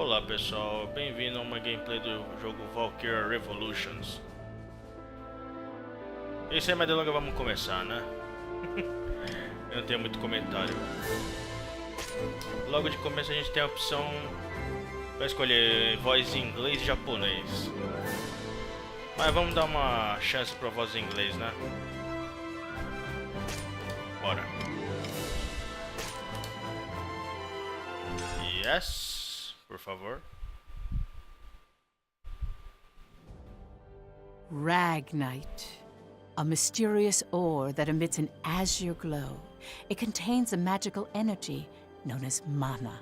Olá pessoal, bem-vindo a uma gameplay do jogo Valkyria Revolutions. E sem mais delongas, vamos começar, né? Eu não tenho muito comentário. Logo de começo a gente tem a opção para escolher voz em inglês e japonês. Mas vamos dar uma chance para voz em inglês, né? Bora. Yes, por favor. Ragnite, a mysterious ore that emits an azure glow. It contains a magical energy known as mana.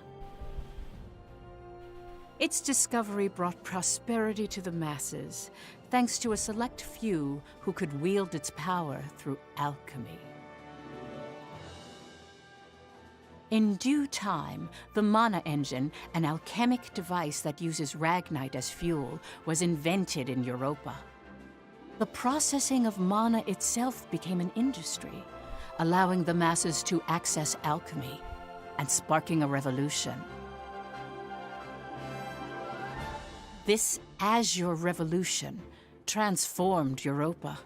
Its discovery brought prosperity to the masses, thanks to a select few who could wield its power through alchemy. In due time, the mana engine, an alchemic device that uses ragnite as fuel, was invented in Europa. The processing of mana itself became an industry, allowing the masses to access alchemy and sparking a revolution. This Azure Revolution transformed Europa.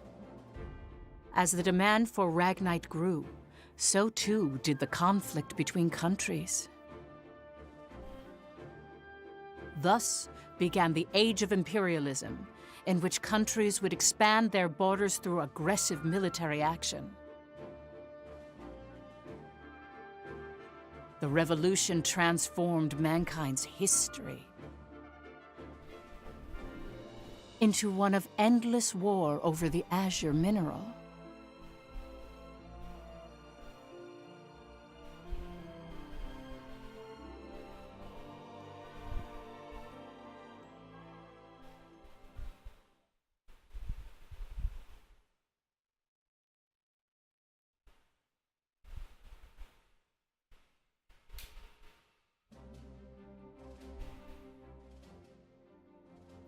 As the demand for ragnite grew, so too did the conflict between countries. Thus began the Age of Imperialism, in which countries would expand their borders through aggressive military action. The revolution transformed mankind's history into one of endless war over the azure mineral.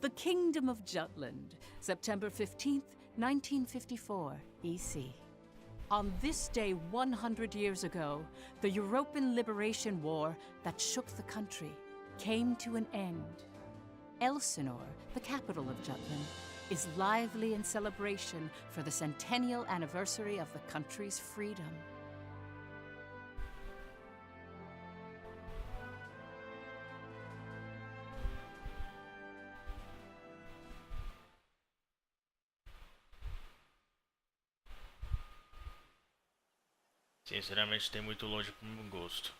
The Kingdom of Jutland, September 15th, 1954, EC. On this day 100 years ago, the European Liberation War that shook the country came to an end. Elsinore, the capital of Jutland, is lively in celebration for the centennial anniversary of the country's freedom. Sinceramente, tem muito longe pro meu gosto.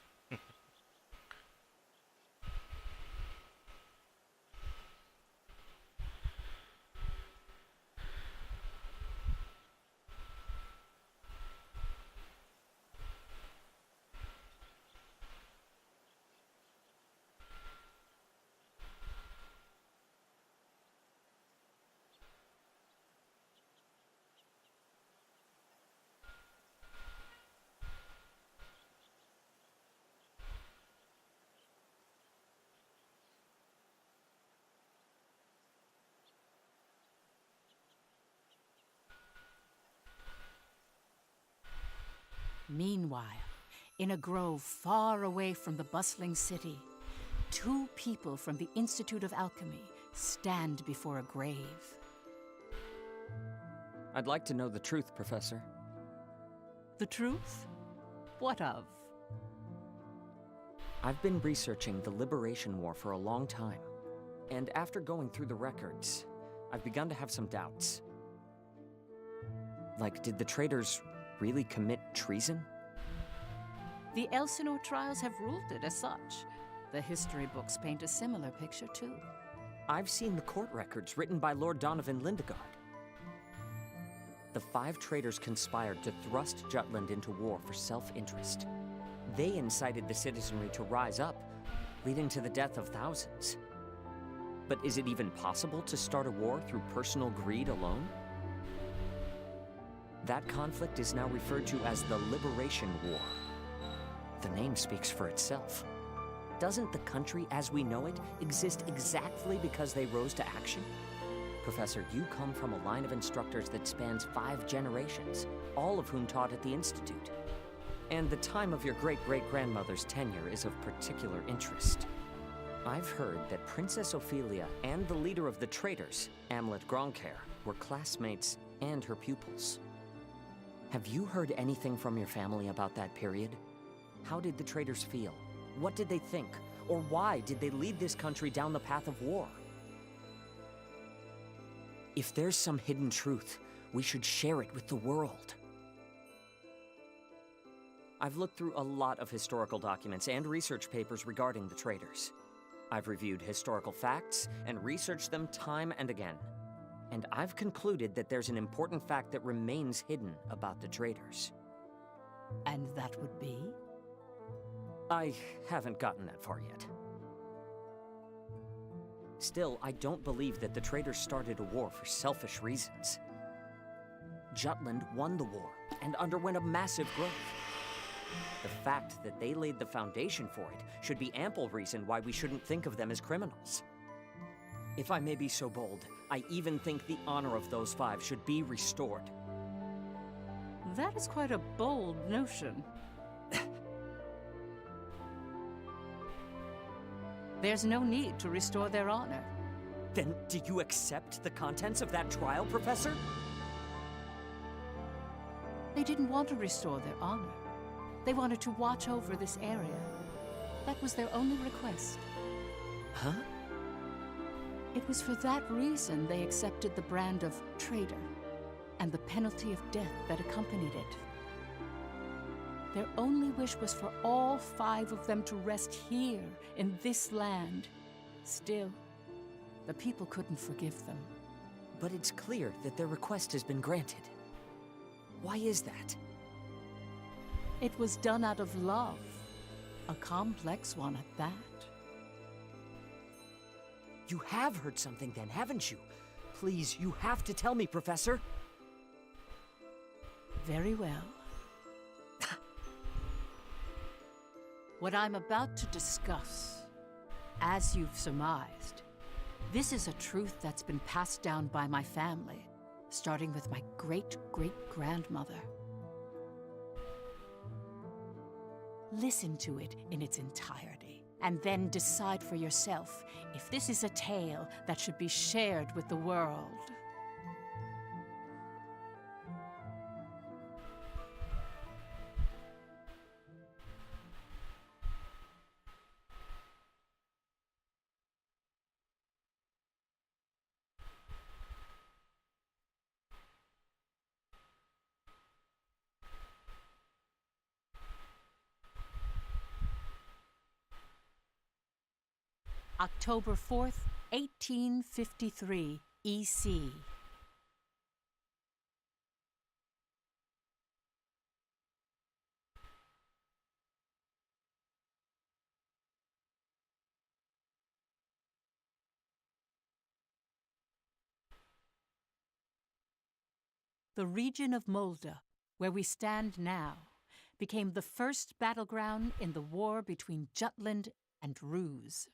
Meanwhile, in a grove far away from the bustling city, two people from the Institute of Alchemy stand before a grave. I'd like to know the truth, Professor. The truth? What of? I've been researching the Liberation War for a long time, and after going through the records, I've begun to have some doubts. Like, did the traitors really commit treason? The Elsinore trials have ruled it as such. The history books paint a similar picture, too. I've seen the court records written by Lord Donovan Lindegard. The 5 traitors conspired to thrust Jutland into war for self-interest. They incited the citizenry to rise up, leading to the death of thousands. But is it even possible to start a war through personal greed alone? That conflict is now referred to as the Liberation War. The name speaks for itself. Doesn't the country as we know it exist exactly because they rose to action? Professor, you come from a line of instructors that spans 5 generations, all of whom taught at the Institute. And the time of your great-great-grandmother's tenure is of particular interest. I've heard that Princess Ophelia and the leader of the traitors, Amlet Gronkair, were classmates and her pupils. Have you heard anything from your family about that period? How did the traitors feel? What did they think? Or why did they lead this country down the path of war? If there's some hidden truth, we should share it with the world. I've looked through a lot of historical documents and research papers regarding the traitors. I've reviewed historical facts and researched them time and again. And I've concluded that there's an important fact that remains hidden about the traitors. And that would be? I haven't gotten that far yet. Still, I don't believe that the traitors started a war for selfish reasons. Jutland won the war and underwent a massive growth. The fact that they laid the foundation for it should be ample reason why we shouldn't think of them as criminals. If I may be so bold, I even think the honor of those five should be restored. That is quite a bold notion. There's no need to restore their honor. Then do you accept the contents of that trial, Professor? They didn't want to restore their honor. They wanted to watch over this area. That was their only request. Huh? It was for that reason they accepted the brand of traitor and the penalty of death that accompanied it. Their only wish was for all five of them to rest here in this land. Still, the people couldn't forgive them. But it's clear that their request has been granted. Why is that? It was done out of love, a complex one at that. You have heard something then, haven't you? Please, you have to tell me, Professor. Very well. What I'm about to discuss, as you've surmised, this is a truth that's been passed down by my family, starting with my great-great-grandmother. Listen to it in its entirety, and then decide for yourself if this is a tale that should be shared with the world. October 4th, 1853, EC. The region of Molde, where we stand now, became the first battleground in the war between Jutland and Ruse.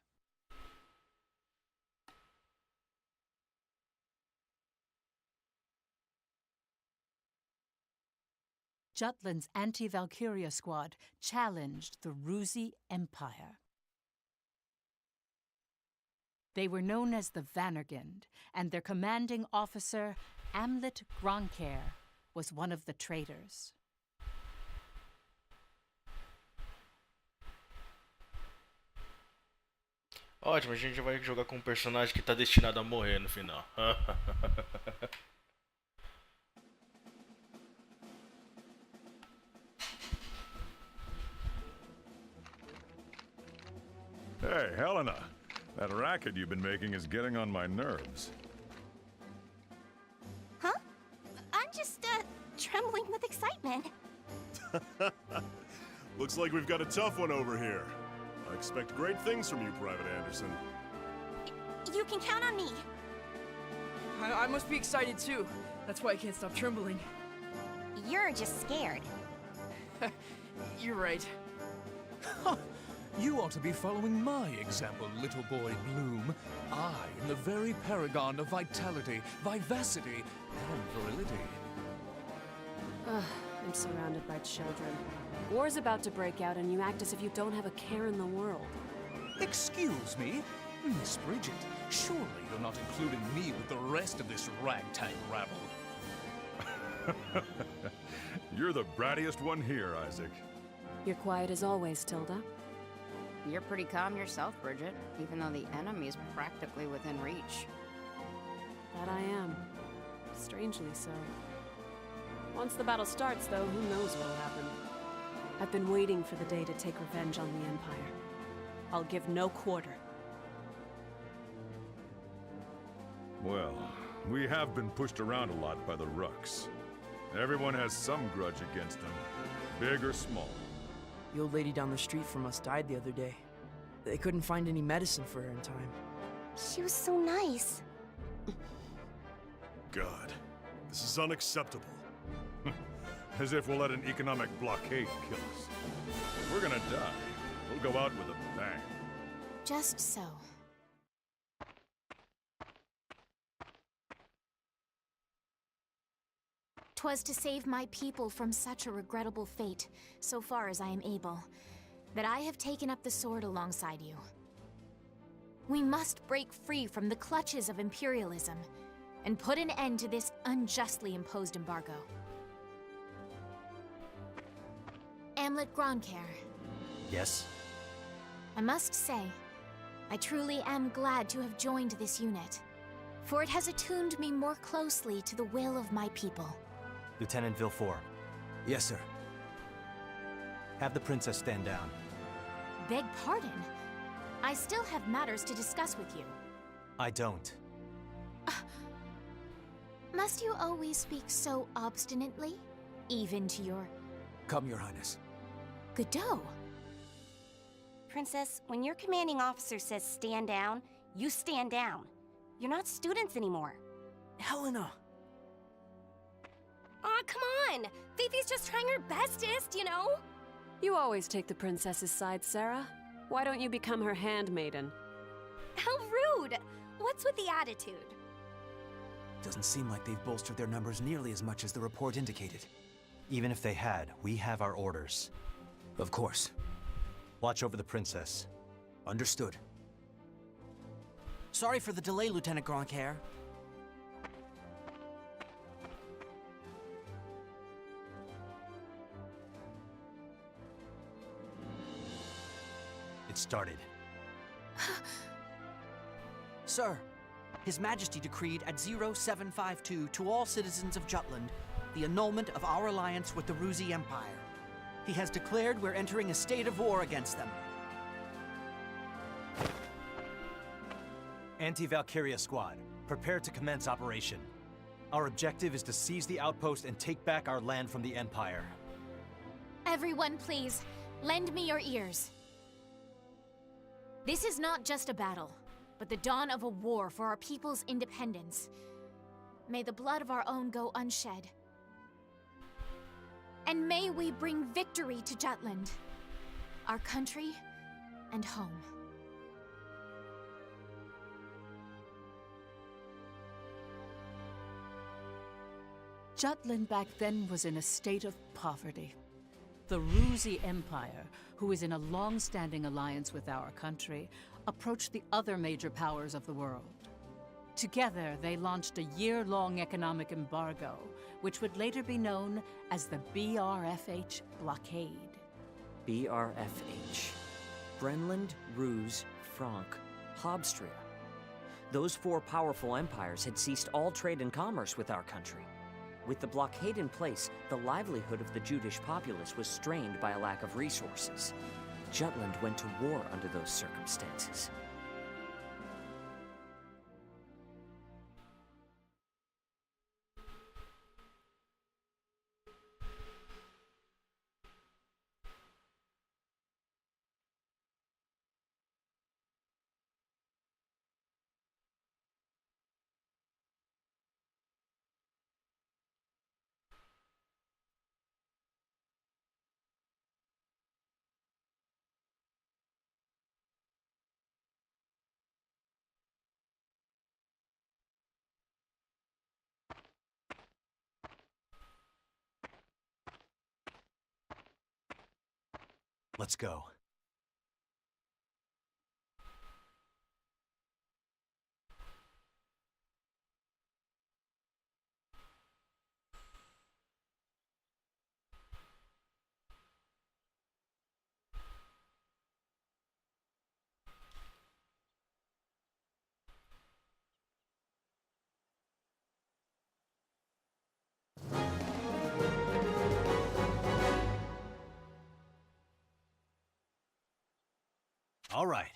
Jutland's anti-Valkyria squad challenged the Rusi Empire. They were known as the Vannergund, and their commanding officer, Amlet Gronkair, was one of the traitors. Ótimo, a gente vai jogar com um personagem que tá destinado a morrer no final. Hey, Helena. That racket you've been making is getting on my nerves. Huh? I'm just, trembling with excitement. Looks like we've got a tough one over here. I expect great things from you, Private Anderson. You can count on me. I must be excited too. That's why I can't stop trembling. You're just scared. You're right. You ought to be following my example, little boy Bloom. I am the very paragon of vitality, vivacity, and virility. Ugh, I'm surrounded by children. War's about to break out and you act as if you don't have a care in the world. Excuse me? Miss Bridget, surely you're not including me with the rest of this ragtag rabble. You're the brattiest one here, Isaac. You're quiet as always, Tilda. You're pretty calm yourself, Bridget, even though the enemy's practically within reach. That I am. Strangely so. Once the battle starts, though, who knows what'll happen. I've been waiting for the day to take revenge on the Empire. I'll give no quarter. Well, we have been pushed around a lot by the Rucks. Everyone has some grudge against them, big or small. The old lady down the street from us died the other day. They couldn't find any medicine for her in time. She was so nice. God, this is unacceptable. As if we'll let an economic blockade kill us. If we're gonna die, we'll go out with a bang. Just so. 'Twas to save my people from such a regrettable fate, so far as I am able, that I have taken up the sword alongside you. We must break free from the clutches of imperialism, and put an end to this unjustly imposed embargo. Amlet Gronkair. Yes? I must say, I truly am glad to have joined this unit, for it has attuned me more closely to the will of my people. Lieutenant Villefort. Yes, sir. Have the princess stand down. Beg pardon? I still have matters to discuss with you. I don't. Must you always speak so obstinately? Even to your... Come, Your Highness. Godot. Princess, when your commanding officer says stand down, you stand down. You're not students anymore. Helena! Aw, come on! Fifi's just trying her bestest, you know? You always take the princess's side, Sarah. Why don't you become her handmaiden? How rude! What's with the attitude? Doesn't seem like they've bolstered their numbers nearly as much as the report indicated. Even if they had, we have our orders. Of course. Watch over the princess. Understood. Sorry for the delay, Lieutenant Gronkair. It started. Sir, His Majesty decreed at 0752 to all citizens of Jutland the annulment of our alliance with the Ruzi Empire. He has declared we're entering a state of war against them. Anti-Valkyria squad, prepare to commence operation. Our objective is to seize the outpost and take back our land from the Empire. Everyone, please, lend me your ears. This is not just a battle, but the dawn of a war for our people's independence. May the blood of our own go unshed. And may we bring victory to Jutland, our country and home. Jutland back then was in a state of poverty. The Ruzi Empire, who is in a long-standing alliance with our country, approached the other major powers of the world. Together, they launched a year-long economic embargo, which would later be known as the BRFH blockade. BRFH. Brenland, Ruse, Frank, Habstria. Those four powerful empires had ceased all trade and commerce with our country. With the blockade in place, the livelihood of the Judish populace was strained by a lack of resources. Jutland went to war under those circumstances. Let's go. All right.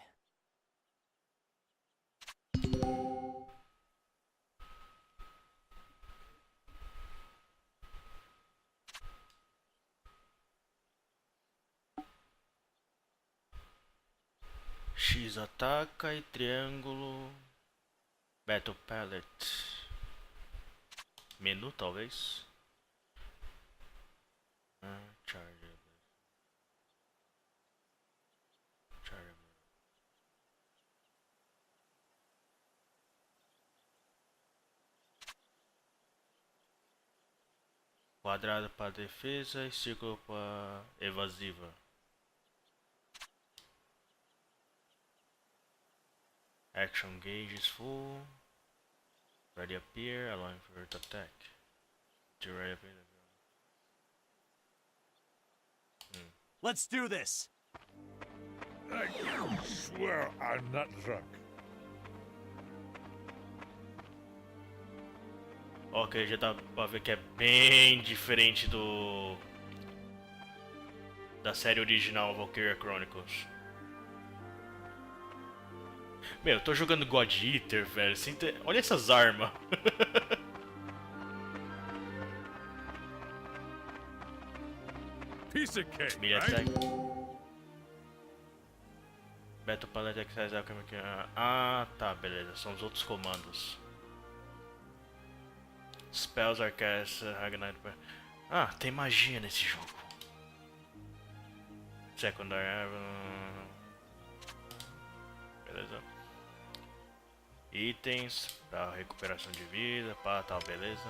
X ataca e triângulo. Battle Palette. Menu, talvez. Charge. Quadrado para defesa e círculo para evasiva. Action gauge is full. Ready appear, allowing for it attack. To ready appear. Let's do this. I swear I'm not drunk. Ok, já dá pra ver que é bem diferente da série original Valkyria Chronicles. Meu, eu tô jogando God Eater, velho. Olha essas armas. Piece of cake, Melee right? attack. Battle Palette Exercise Alchemy. Ah, tá, beleza. São os outros comandos. Spells, Arcast, Ragnite. Ah, tem magia nesse jogo. Secondary. Beleza. Itens para recuperação de vida, pá, tal, beleza.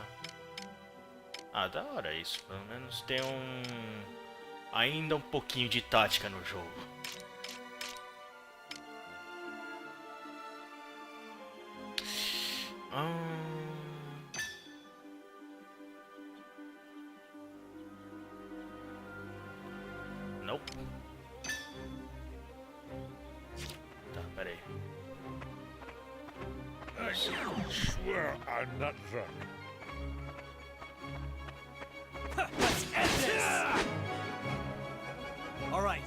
Ah, da hora isso. Pelo menos tem ainda um pouquinho de tática no jogo. Nope. Tá, peraí. I swear I'm not drunk. Let's end this! All right.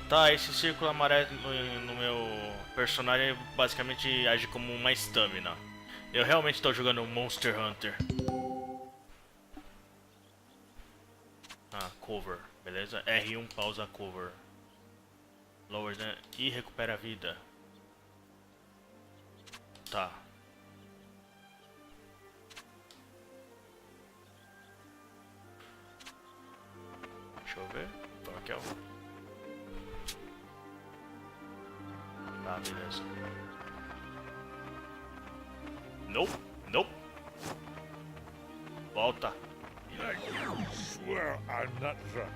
Tá, esse círculo amarelo no meu personagem basicamente age como uma stamina. Eu realmente estou jogando Monster Hunter. Ah, cover, beleza? R1 pausa cover. Lower than, e recupera a vida. Tá. Deixa eu ver. Qual que é o... Tá, beleza. Nope, nope. Volta. I swear I'm not drunk.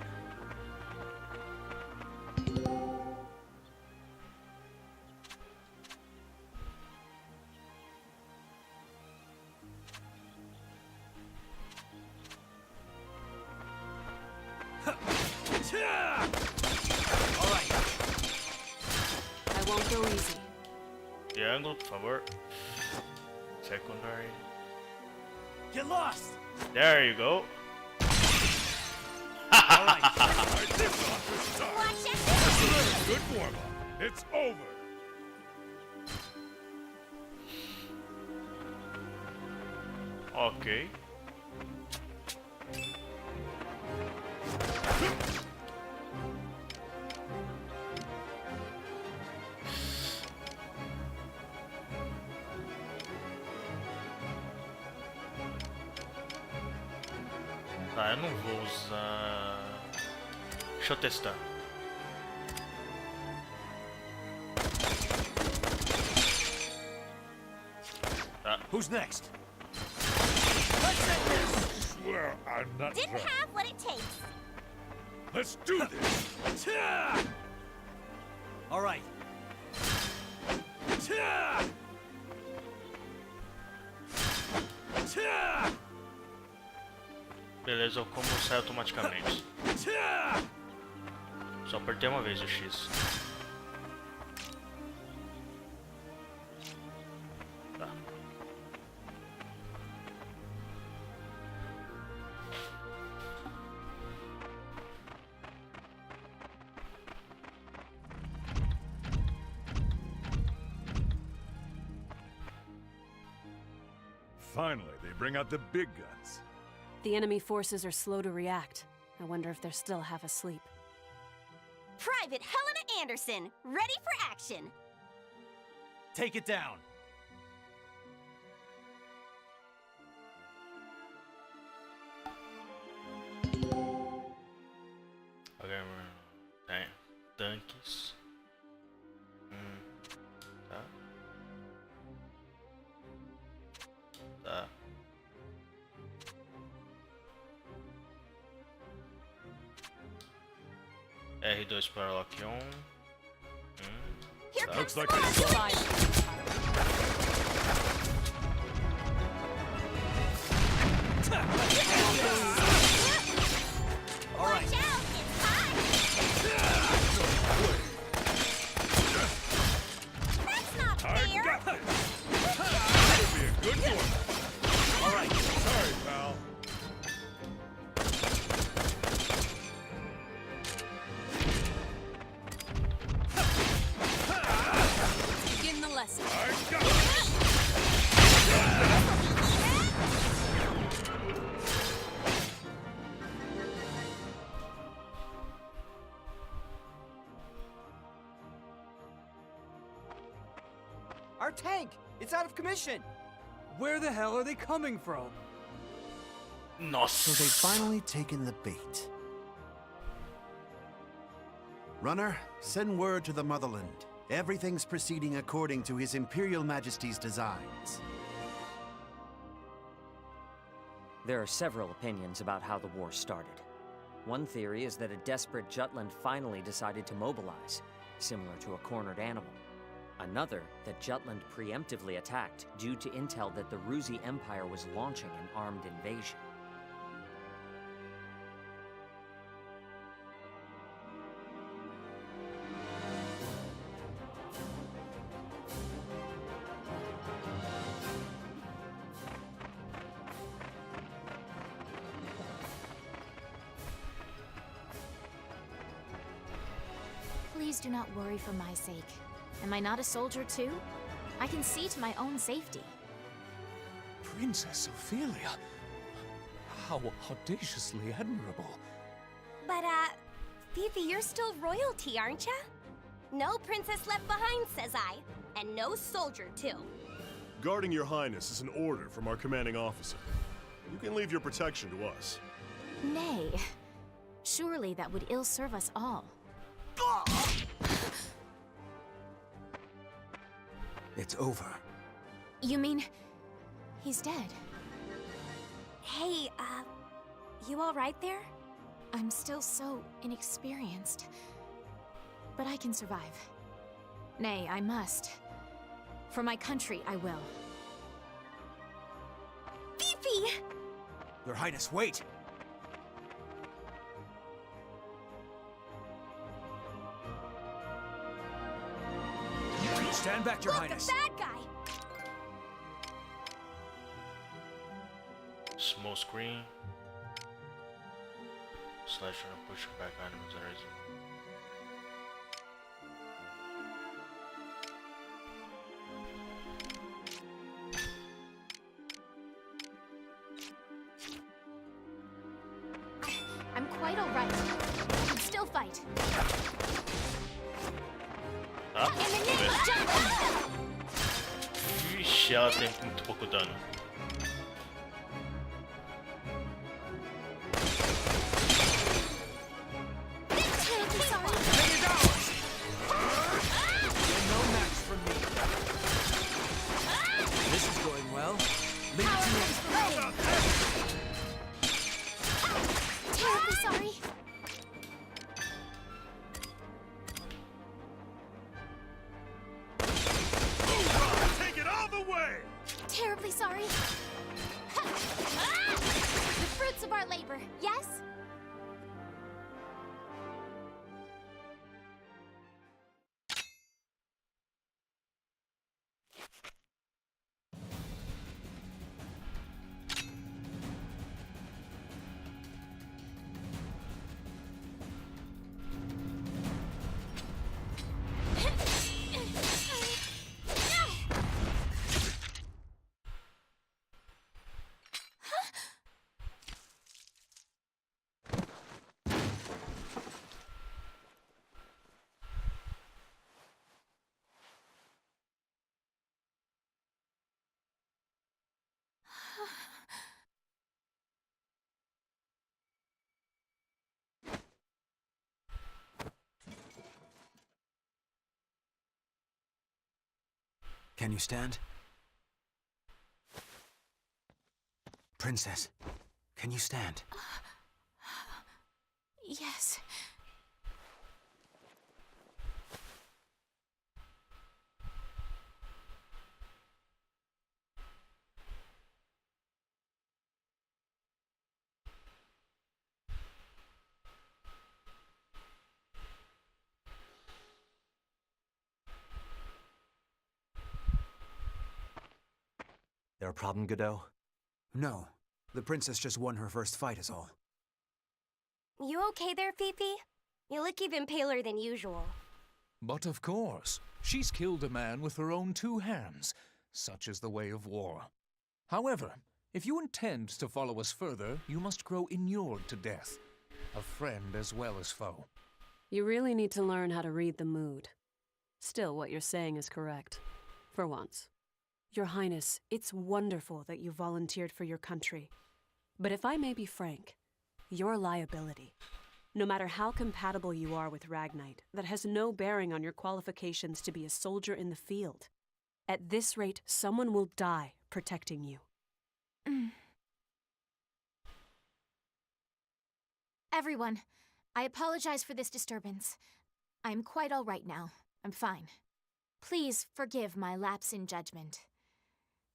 All right. I won't go easy. Triângulo, por favor. Secondary. Get lost. There you go. All right. Good warm-up. It's over. Ok. Tá, eu não vou usar... Deixa eu testar. Tá. Who's next? Swear I'm not Didn't drunk. have what it takes. Let's do this. All right. Beleza, como sai automaticamente. Só apertei uma vez o X. Tá. Finally, they bring out the big guns. The enemy forces are slow to react. I wonder if they're still half asleep. Private Helena Anderson, ready for action. Take it down. Okay, damn. Tanques. Tá. Tá. R2 para lock on. Tá. Looks like they All right. Watch out, it's hot. That's not fair. That'll be a good one. All right. Sorry, pal. Begin the lesson. I got it. Our tank! It's out of commission! Where the hell are they coming from? Nossa. So they've finally taken the bait. Runner, send word to the motherland. Everything's proceeding according to His Imperial Majesty's designs. There are several opinions about how the war started. One theory is that a desperate Jutland finally decided to mobilize, similar to a cornered animal. Another, that Jutland preemptively attacked due to intel that the Ruzi Empire was launching an armed invasion. Please do not worry for my sake. Am I not a soldier too? I can see to my own safety. Princess Ophelia. How audaciously admirable. But, Fifi, you're still royalty, aren't ya? No princess left behind, says I. And no soldier, too. Guarding your highness is an order from our commanding officer. You can leave your protection to us. Nay. Surely that would ill serve us all. It's over. You mean he's dead? Hey, you all right there? I'm still so inexperienced. But I can survive. Nay, I must. For my country, I will. Fifi! Your Highness, wait! Stand back, Your Highness. The bad guy! Small screen. Slash and push back items that is. I'm quite all right. I can still fight. Tá? In the name of Jutland! Vixe, ela tem muito pouco dano. Terribly sorry. You're no match for me. This is going well. Leave it to me. Terribly sorry. Take it all the way! Terribly sorry. Can you stand? Princess, can you stand? Yes. There a problem, Godot? No. The princess just won her first fight is all. You okay there, Fifi? You look even paler than usual. But of course, she's killed a man with her own 2 hands. Such is the way of war. However, if you intend to follow us further, you must grow inured to death. A friend as well as foe. You really need to learn how to read the mood. Still, what you're saying is correct. For once. Your Highness, it's wonderful that you volunteered for your country. But if I may be frank, you're a liability. No matter how compatible you are with Ragnite, that has no bearing on your qualifications to be a soldier in the field. At this rate, someone will die protecting you. Everyone, I apologize for this disturbance. I'm quite all right now. I'm fine. Please forgive my lapse in judgment.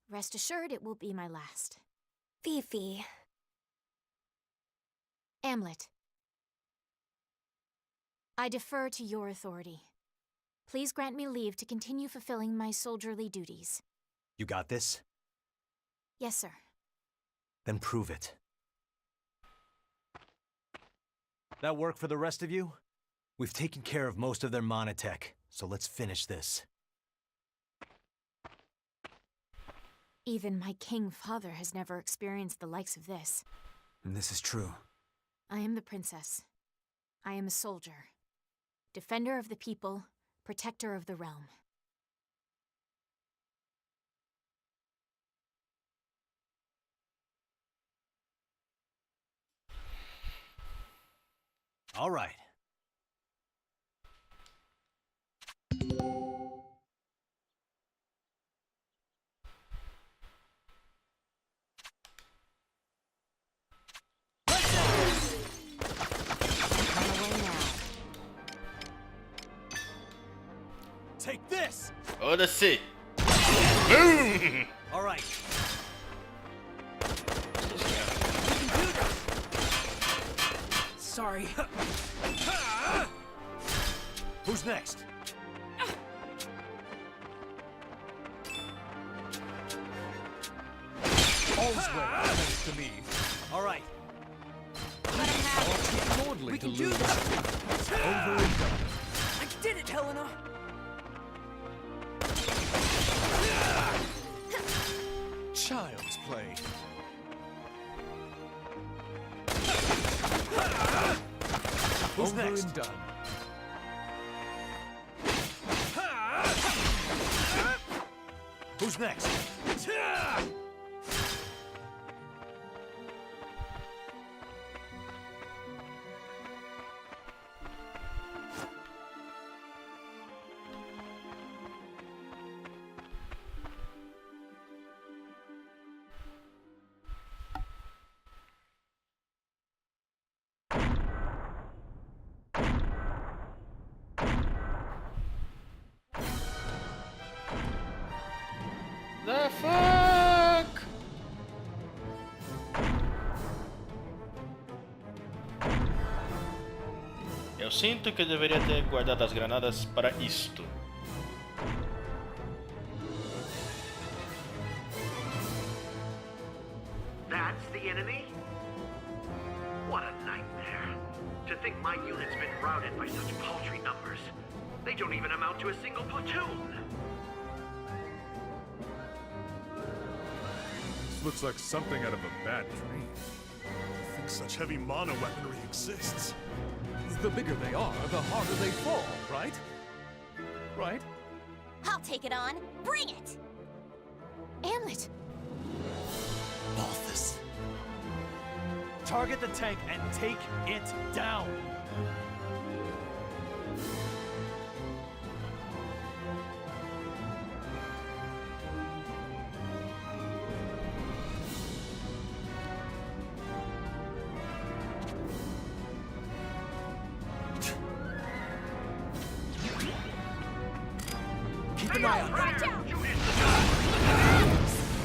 Rest assured it will be my last. Fifi. Amlet. I defer to your authority. Please grant me leave to continue fulfilling my soldierly duties. You got this? Yes, sir. Then prove it. That work for the rest of you? We've taken care of most of their monotech, so let's finish this. Even my king father has never experienced the likes of this. And this is true. I am the princess. I am a soldier. Defender of the people, protector of the realm. All right. Take this! Oh, let's see. Boom! All right. Sorry. Who's next? All's well, thanks to me. All right. Too lordly We to can do lose. this. Over and done. I did it, Helena! Child's play. Who's Over next? and done. Who's next? The fuck? Eu sinto que eu deveria ter guardado as granadas para isto. That's the enemy? What a nightmare. To think my unit's been routed by such paltry numbers. They don't even amount to a single platoon. This looks like something out of a bad dream. I think such heavy mono weaponry exists. The bigger they are, the harder they fall, right? Right? I'll take it on. Bring it! Amlet! Balthus. Target the tank and take it down. Keep an eye on that.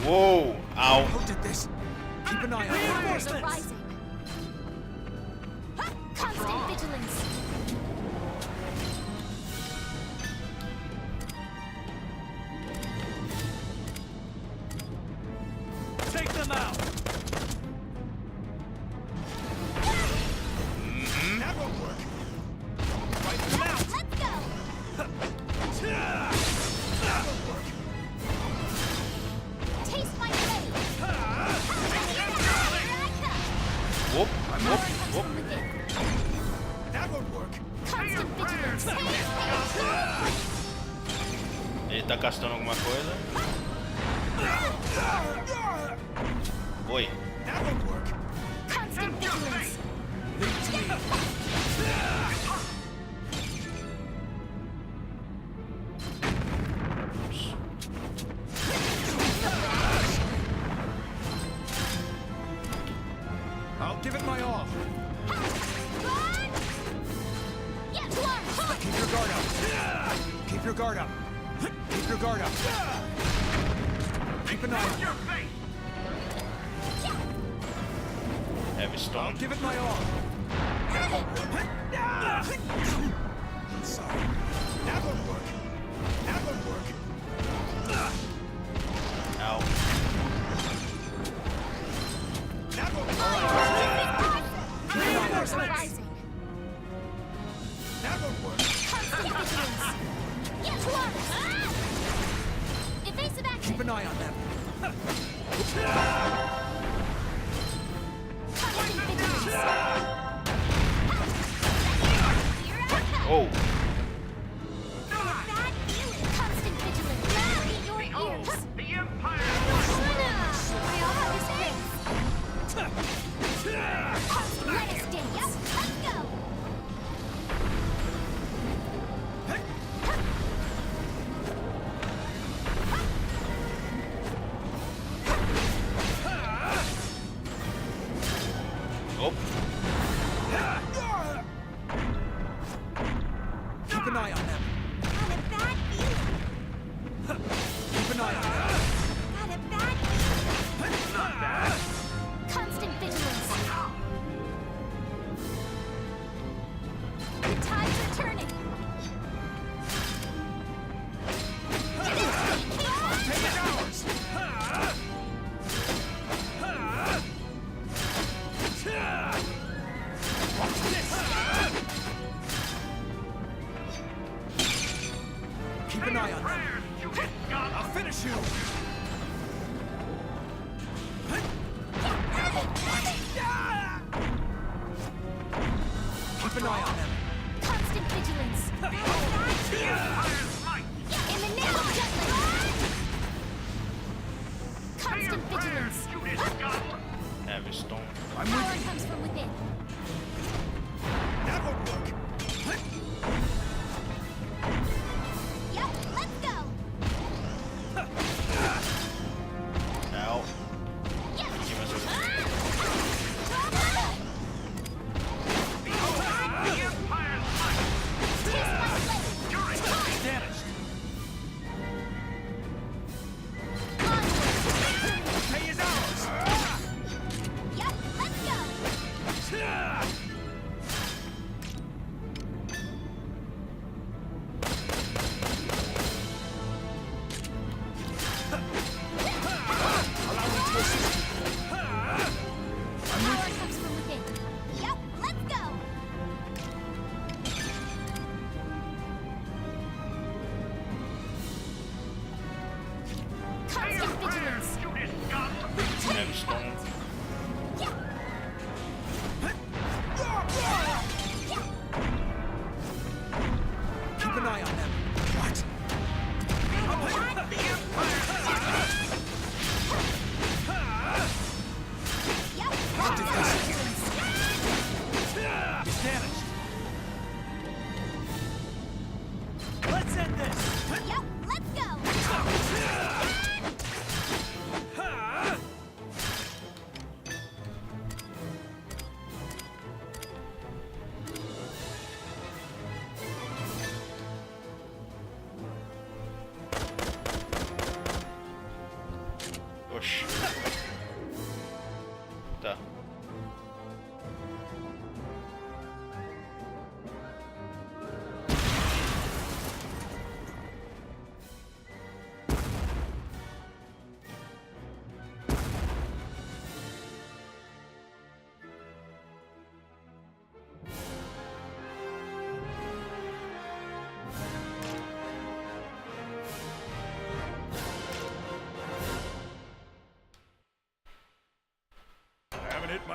Whoa! Ow! Who did this? Keep an eye on They're rising. Constant vigilance. Take them out. That won't work. Wipe them out. Let's go. That will work. Taste my blade. Whoop! Whoop! Whoop! That won't work. Constant vigilance. Ele tá castando alguma coisa. Oi. That won't work. Constant vigilance. I'll give it my all. Yeah, to arms. Keep your guard up. Keep your guard up. Keep your guard up. Keep an eye on Your face! Heavy storm. I'll give it my all. I'm sorry. That won't work. That won't work. Ow. That won't work. Rising. That won't work. Constant vigilance. Yeah, to arms. Evasive action. Keep an eye on them. Constant vigilance. Oh. Bad feeling. Constant vigilance. Eat your ears. The Empire! We all have this grace. Let us dance. Yep, let's go. Oh. Keep an eye on them. Got a bad feeling. Keep an eye on them. Got a bad feeling. Not bad. Constant vigilance. The tides are turning. Take it ours. Watch this. Keep an eye on them. Prayers, you get got. I'll finish you. Keep an eye on them. Constant vigilance. The Empire's might. In the name of Jutland. Constant vigilance. You get got. Heavy storm. Power comes from within. That won't work. Yep, let's go. Ow. Yeah. Give us a... The Empire's might. Taste my blade. You're in Damaged. Onward. Pay is ours. Yep, let's go. Yeah.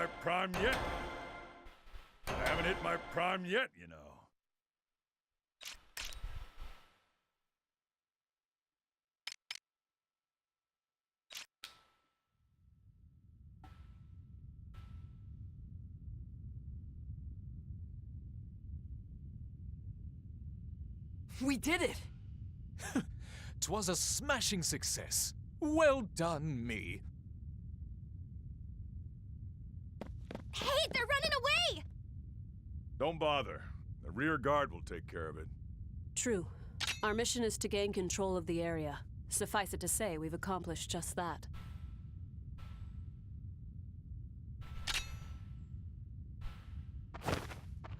my prime yet. I haven't hit my prime yet, you know. We did it! 'Twas a smashing success. Well done, me. Hey, they're running away! Don't bother. The rear guard will take care of it. True. Our mission is to gain control of the area. Suffice it to say, we've accomplished just that.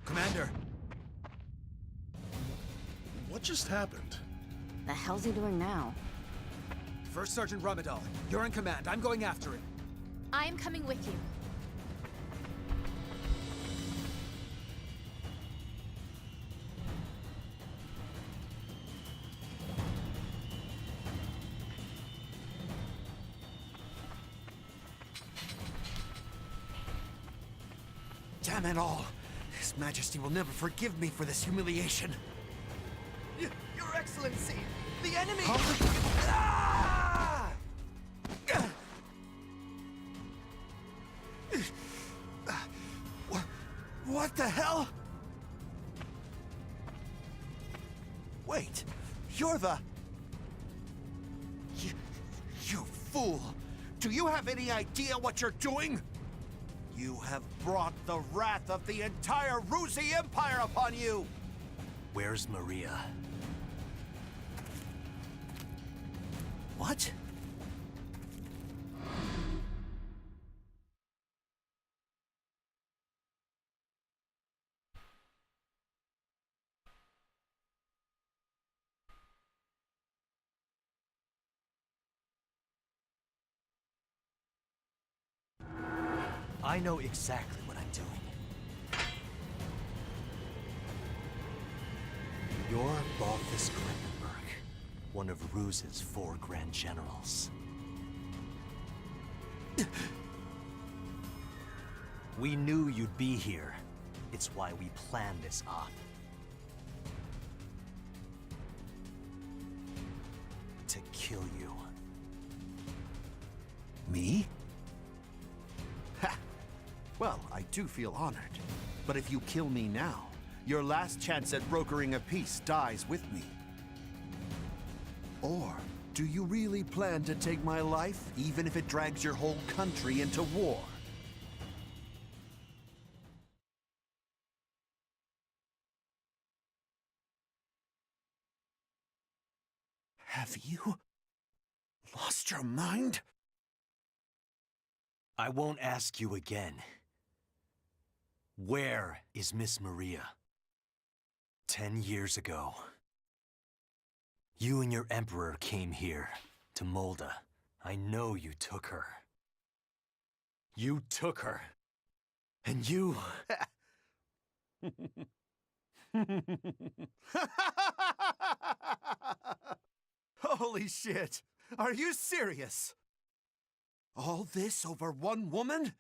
Commander! What just happened? The hell's he doing now? First Sergeant Ramadal, you're in command. I'm going after it. I am coming with you. Damn it all! His Majesty will never forgive me for this humiliation. Your Excellency, the enemy! Ah! What the hell? Wait, you're the... You fool! Do you have any idea what you're doing? You have brought the wrath of the entire Ruzi Empire upon you! Where's Maria? What? I know exactly what I'm doing. You're Balthus Klingenberg, one of Ruz's 4 Grand Generals. We knew you'd be here. It's why we planned this op. To kill you. Me? Ha! Well, I do feel honored. But if you kill me now, your last chance at brokering a peace dies with me. Or do you really plan to take my life, even if it drags your whole country into war? Have you lost your mind? I won't ask you again. Where is Miss Maria? 10 years ago, you and your Emperor came here, to Molda. I know you took her. You took her. And you... Holy shit! Are you serious? All this over one woman?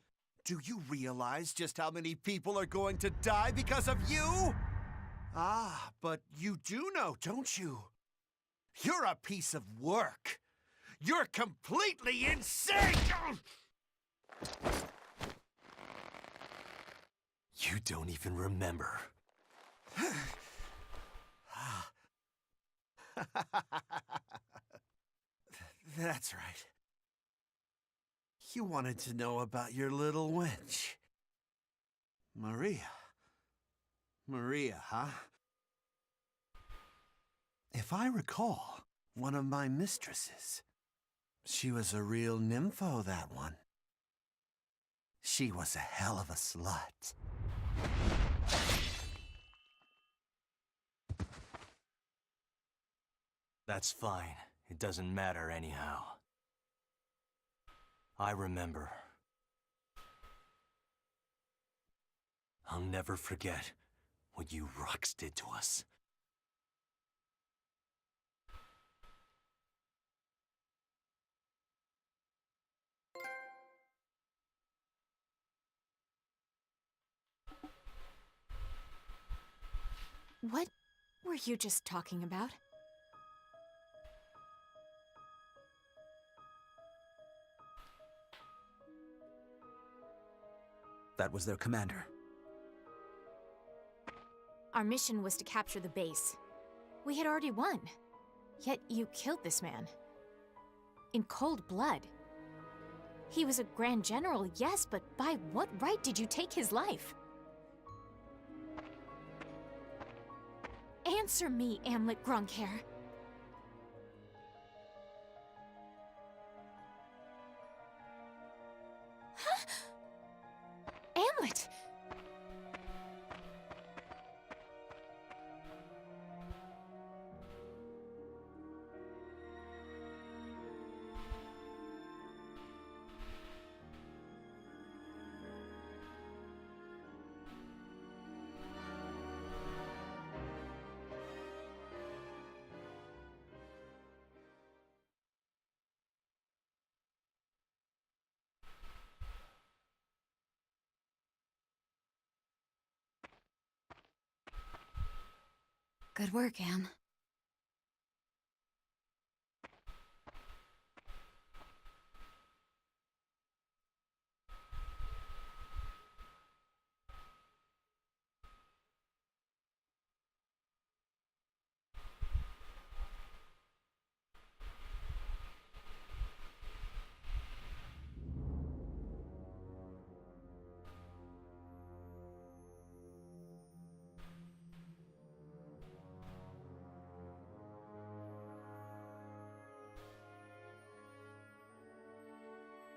Do you realize just how many people are going to die because of you? Ah, but you do know, don't you? You're a piece of work. You're completely insane! You don't even remember. That's right. You wanted to know about your little wench. Maria. Maria, huh? If I recall, one of my mistresses. She was a real nympho, that one. She was a hell of a slut. That's fine. It doesn't matter anyhow. I remember. I'll never forget what you Rux did to us. What were you just talking about? That was their commander. Our mission was to capture the base. We had already won. Yet you killed this man. In cold blood. He was a Grand General, yes, but by what right did you take his life? Answer me, Amlet Grunkhair. Huh? Amlet! Good work, Am.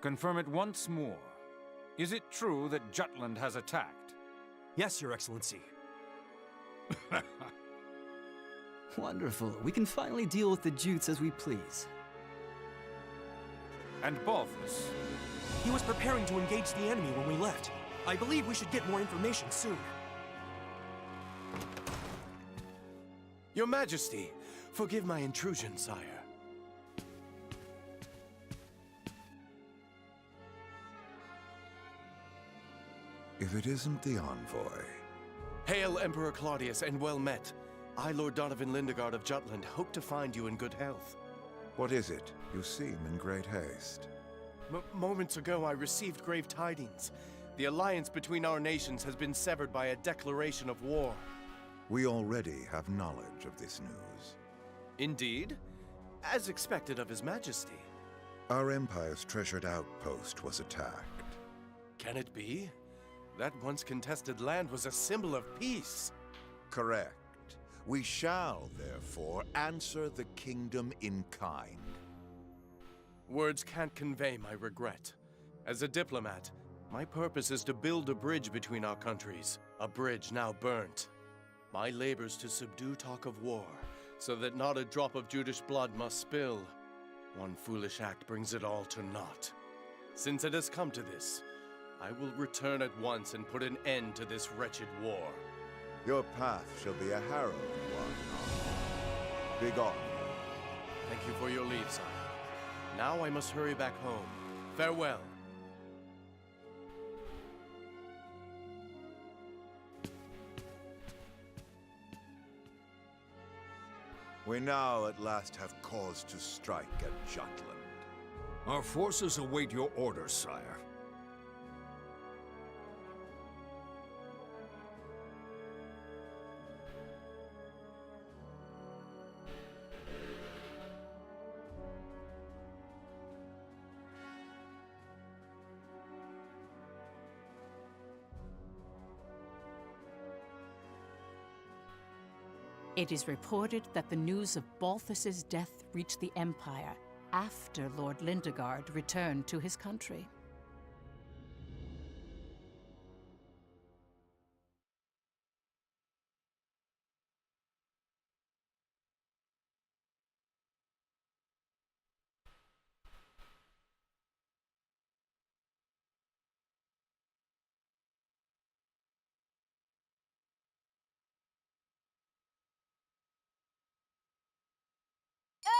Confirm it once more. Is it true that Jutland has attacked? Yes, Your Excellency. Wonderful. We can finally deal with the Jutes as we please. And Balthus? He was preparing to engage the enemy when we left. I believe we should get more information soon. Your Majesty, forgive my intrusion, sire. If it isn't the envoy. Hail, Emperor Claudius, and well met. I, Lord Donovan Lindegard of Jutland, hope to find you in good health. What is it? You seem in great haste. Moments ago, I received grave tidings. The alliance between our nations has been severed by a declaration of war. We already have knowledge of this news. Indeed? As expected of His Majesty. Our Empire's treasured outpost was attacked. Can it be? That once contested land was a symbol of peace. Correct. We shall, therefore, answer the kingdom in kind. Words can't convey my regret. As a diplomat, my purpose is to build a bridge between our countries, a bridge now burnt. My labors to subdue talk of war, so that not a drop of Judish blood must spill. One foolish act brings it all to naught. Since it has come to this, I will return at once and put an end to this wretched war. Your path shall be a harrowed one. Begone. Thank you for your leave, sire. Now I must hurry back home. Farewell. We now at last have cause to strike at Jutland. Our forces await your orders, sire. It is reported that the news of Balthus's death reached the Empire after Lord Lindegard returned to his country.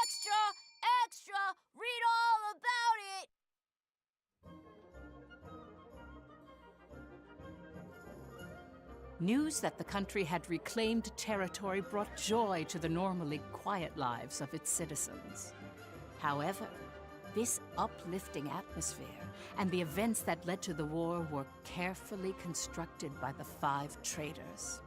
Extra! Extra! Read all about it! News that the country had reclaimed territory brought joy to the normally quiet lives of its citizens. However, this uplifting atmosphere and the events that led to the war were carefully constructed by the 5 traitors.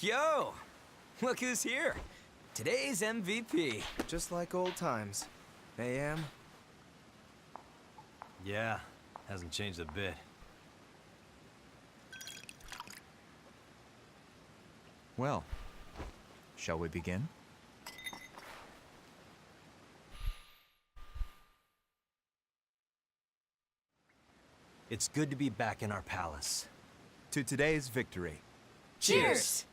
Yo! Look who's here! Today's MVP. Just like old times. AM? Yeah, hasn't changed a bit. Well, shall we begin? It's good to be back in our palace. To today's victory. Cheers!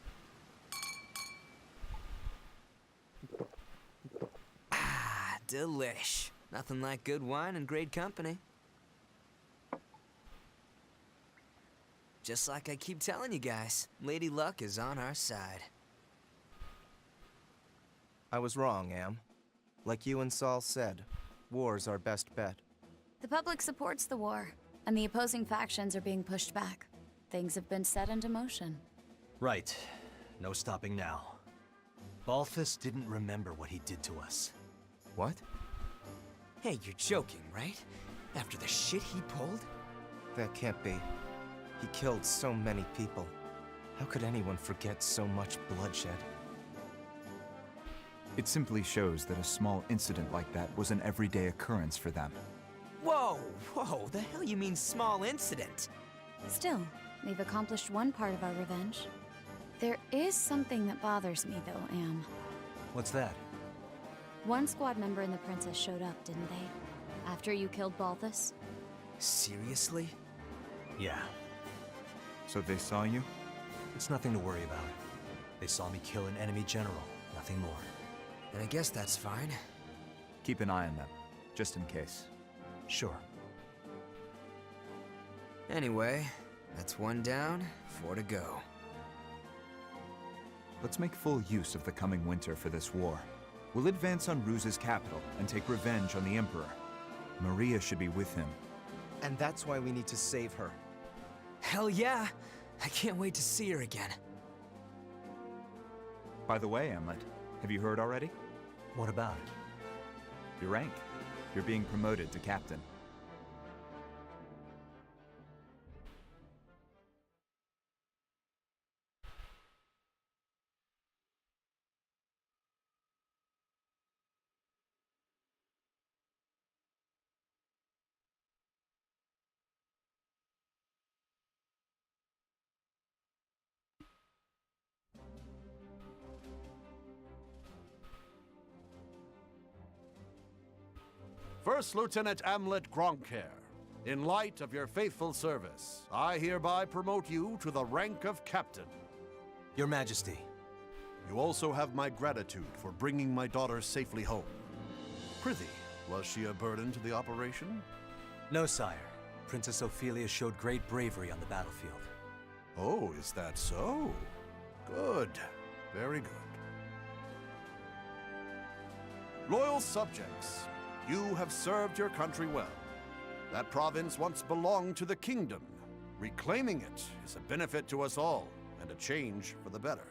Delish. Nothing like good wine and great company. Just like I keep telling you guys, Lady Luck is on our side. I was wrong, Am. Like you and Saul said, war's our best bet. The public supports the war, and the opposing factions are being pushed back. Things have been set into motion. Right. No stopping now. Balthus didn't remember what he did to us. What? Hey, you're joking, right? After the shit he pulled? That can't be. He killed so many people. How could anyone forget so much bloodshed? It simply shows that a small incident like that was an everyday occurrence for them. Whoa, the hell you mean small incident? Still, we've accomplished one part of our revenge. There is something that bothers me, though, Am. What's that? One squad member and the princess showed up, didn't they? After you killed Balthus? Seriously? Yeah. So they saw you? It's nothing to worry about. They saw me kill an enemy general, nothing more. And I guess that's fine. Keep an eye on them, just in case. Sure. Anyway, that's 1 down, 4 to go. Let's make full use of the coming winter for this war. We'll advance on Ruse's capital and take revenge on the Emperor. Maria should be with him. And that's why we need to save her. Hell yeah! I can't wait to see her again. By the way, Hamlet, have you heard already? What about it? Your rank. You're being promoted to captain. First Lieutenant Amlet Gronkair, in light of your faithful service, I hereby promote you to the rank of Captain. Your Majesty. You also have my gratitude for bringing my daughter safely home. Prithee, was she a burden to the operation? No, sire. Princess Ophelia showed great bravery on the battlefield. Oh, is that so? Good. Very good. Loyal subjects, you have served your country well. That province once belonged to the kingdom. Reclaiming it is a benefit to us all, and a change for the better.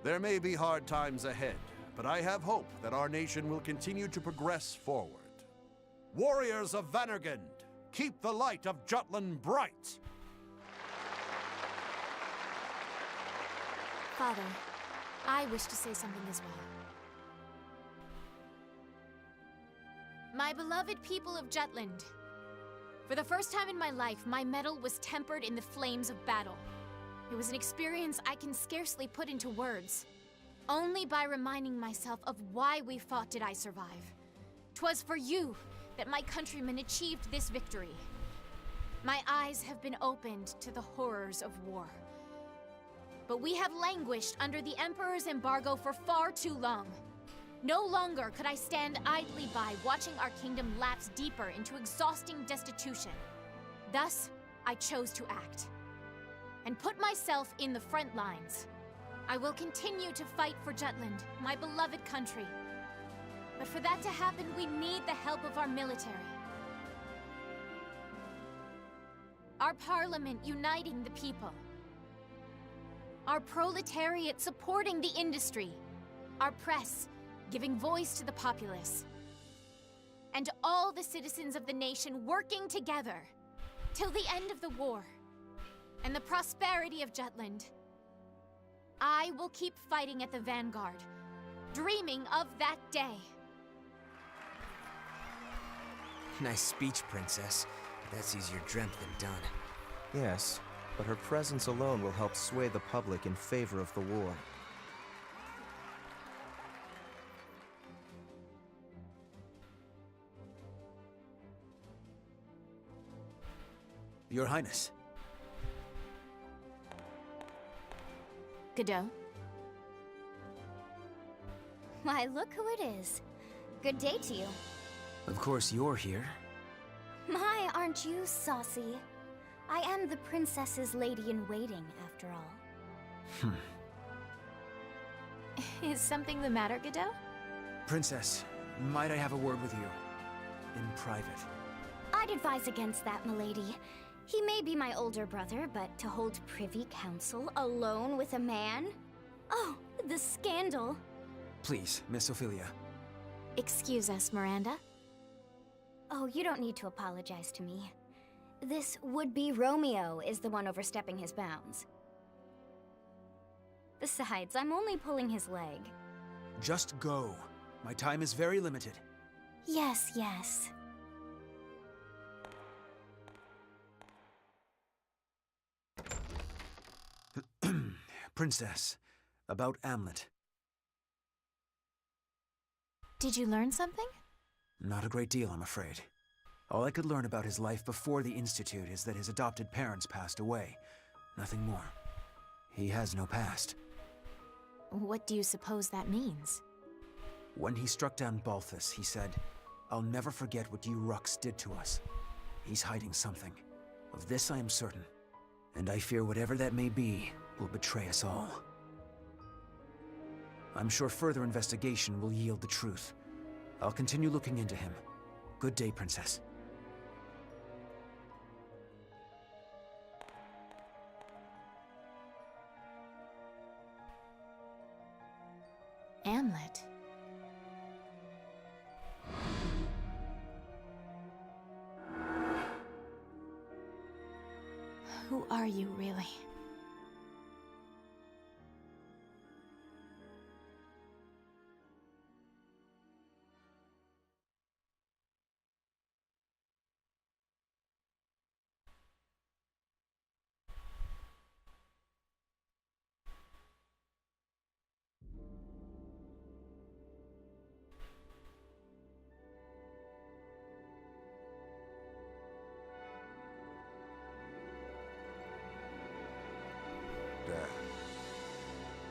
There may be hard times ahead, but I have hope that our nation will continue to progress forward. Warriors of Vannergund, keep the light of Jutland bright! Father, I wish to say something as well. My beloved people of Jutland. For the first time in my life, my mettle was tempered in the flames of battle. It was an experience I can scarcely put into words. Only by reminding myself of why we fought did I survive. 'Twas for you that my countrymen achieved this victory. My eyes have been opened to the horrors of war. But we have languished under the Emperor's embargo for far too long. No longer could I stand idly by watching our kingdom lapse deeper into exhausting destitution. Thus, I chose to act and put myself in the front lines. I will continue to fight for Jutland, my beloved country. But for that to happen, we need the help of our military. Our parliament uniting the people. Our proletariat supporting the industry. Our press giving voice to the populace. And all the citizens of the nation working together till the end of the war and the prosperity of Jutland. I will keep fighting at the vanguard, dreaming of that day. Nice speech, Princess. That's easier dreamt than done. Yes, but her presence alone will help sway the public in favor of the war. Your Highness. Godot? Why, look who it is. Good day to you. Of course you're here. My, aren't you saucy? I am the princess's lady-in-waiting, after all. Is something the matter, Godot? Princess, might I have a word with you? In private. I'd advise against that, milady. He may be my older brother, but to hold privy council alone with a man? Oh, the scandal. Please, Miss Ophelia. Excuse us, Miranda. Oh, you don't need to apologize to me. This would-be Romeo is the one overstepping his bounds. Besides, I'm only pulling his leg. Just go. My time is very limited. Yes, yes. Princess, about Amlet. Did you learn something? Not a great deal, I'm afraid. All I could learn about his life before the Institute is that his adopted parents passed away. Nothing more. He has no past. What do you suppose that means? When he struck down Balthus, he said, "I'll never forget what you Rux did to us." He's hiding something. Of this I am certain. And I fear whatever that may be will betray us all. I'm sure further investigation will yield the truth. I'll continue looking into him. Good day, Princess. Amlet. Who are you, really?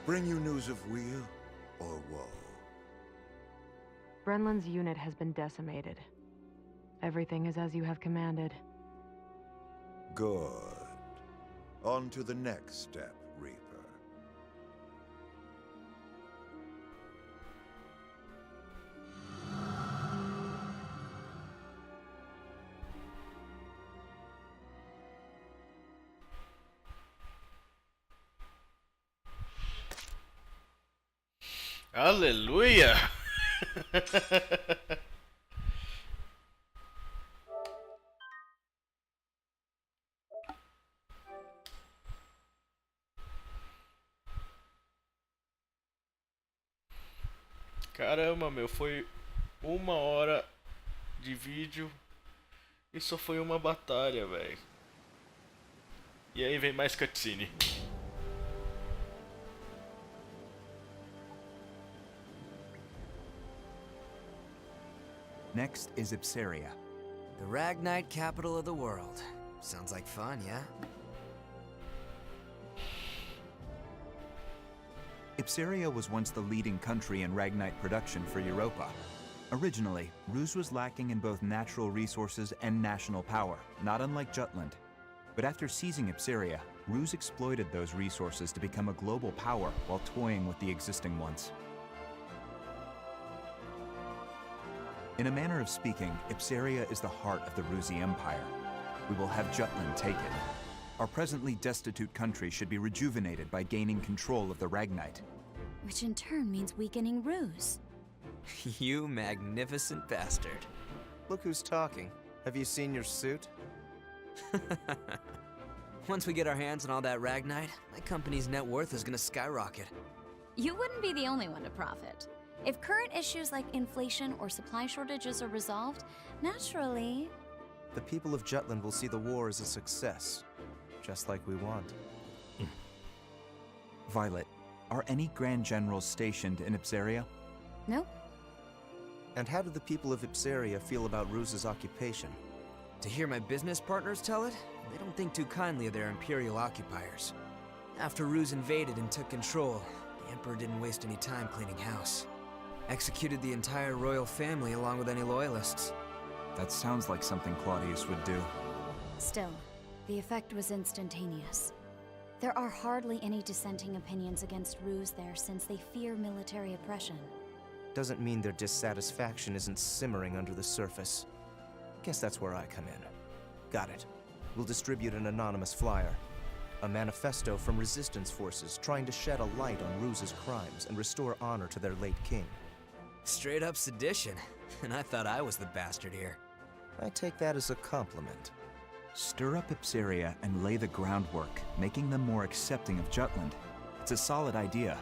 Bring you news of weal or woe? Brenlin's unit has been decimated. Everything is as you have commanded. Good. On to the next step, Reaper. Aleluia! Caramba, meu, foi 1 hora de vídeo e só foi uma batalha, velho. E aí vem mais cutscene. Next is Ipsaria. The Ragnite capital of the world. Sounds like fun, yeah? Ipsaria was once the leading country in Ragnite production for Europa. Originally, Ruse was lacking in both natural resources and national power, not unlike Jutland. But after seizing Ipsaria, Ruse exploited those resources to become a global power while toying with the existing ones. In a manner of speaking, Ipsaria is the heart of the Ruse Empire. We will have Jutland take it. Our presently destitute country should be rejuvenated by gaining control of the Ragnite. Which in turn means weakening Ruse. You magnificent bastard. Look who's talking. Have you seen your suit? Once we get our hands on all that Ragnite, my company's net worth is gonna skyrocket. You wouldn't be the only one to profit. If current issues like inflation or supply shortages are resolved, naturally... The people of Jutland will see the war as a success, just like we want. Violet, are any Grand Generals stationed in Ipsaria? Nope. And how do the people of Ipsaria feel about Ruse's occupation? To hear my business partners tell it, they don't think too kindly of their imperial occupiers. After Ruse invaded and took control, the Emperor didn't waste any time cleaning house. Executed the entire royal family along with any loyalists. That sounds like something Claudius would do. Still, the effect was instantaneous. There are hardly any dissenting opinions against Ruse there since they fear military oppression. Doesn't mean their dissatisfaction isn't simmering under the surface. Guess that's where I come in. Got it. We'll distribute an anonymous flyer. A manifesto from resistance forces trying to shed a light on Ruse's crimes and restore honor to their late king. Straight up sedition. And I thought I was the bastard here. I take that as a compliment. Stir up Ipsaria and lay the groundwork, making them more accepting of Jutland. It's a solid idea.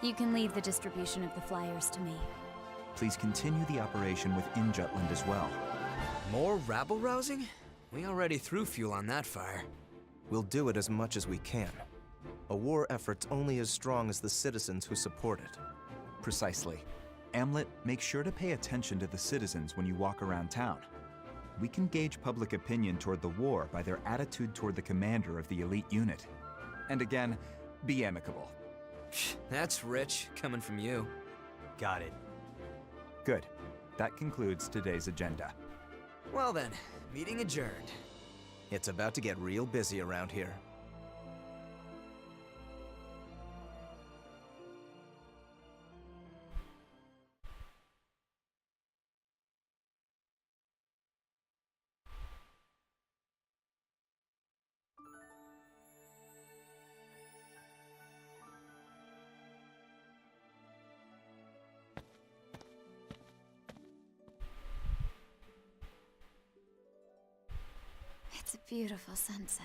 You can leave the distribution of the flyers to me. Please continue the operation within Jutland as well. More rabble-rousing? We already threw fuel on that fire. We'll do it as much as we can. A war effort's only as strong as the citizens who support it. Precisely. Amlet, make sure to pay attention to the citizens when you walk around town. We can gauge public opinion toward the war by their attitude toward the commander of the elite unit. And again, be amicable. That's rich, coming from you. Got it. Good. That concludes today's agenda. Well then, meeting adjourned. It's about to get real busy around here. It's a beautiful sunset.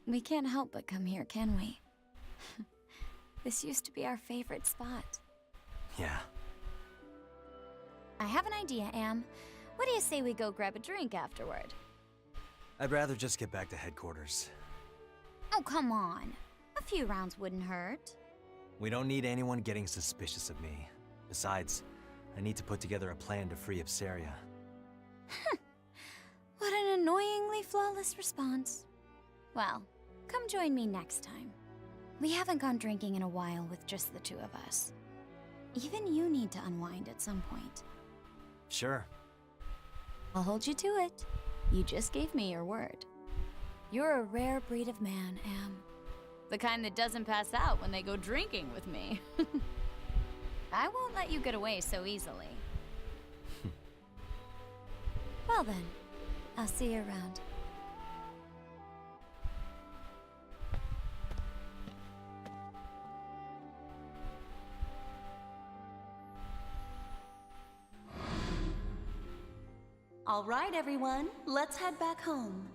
We can't help but come here, can we? This used to be our favorite spot. Yeah. I have an idea, Am. What do you say we go grab a drink afterward? I'd rather just get back to headquarters. Oh, come on. A few rounds wouldn't hurt. We don't need anyone getting suspicious of me. Besides, I need to put together a plan to free Ipsaria. What an annoyingly flawless response. Well, come join me next time. We haven't gone drinking in a while with just the two of us. Even you need to unwind at some point. Sure. I'll hold you to it. You just gave me your word. You're a rare breed of man, Am. The kind that doesn't pass out when they go drinking with me. I won't let you get away so easily. Well then, I'll see you around. All right, everyone, let's head back home.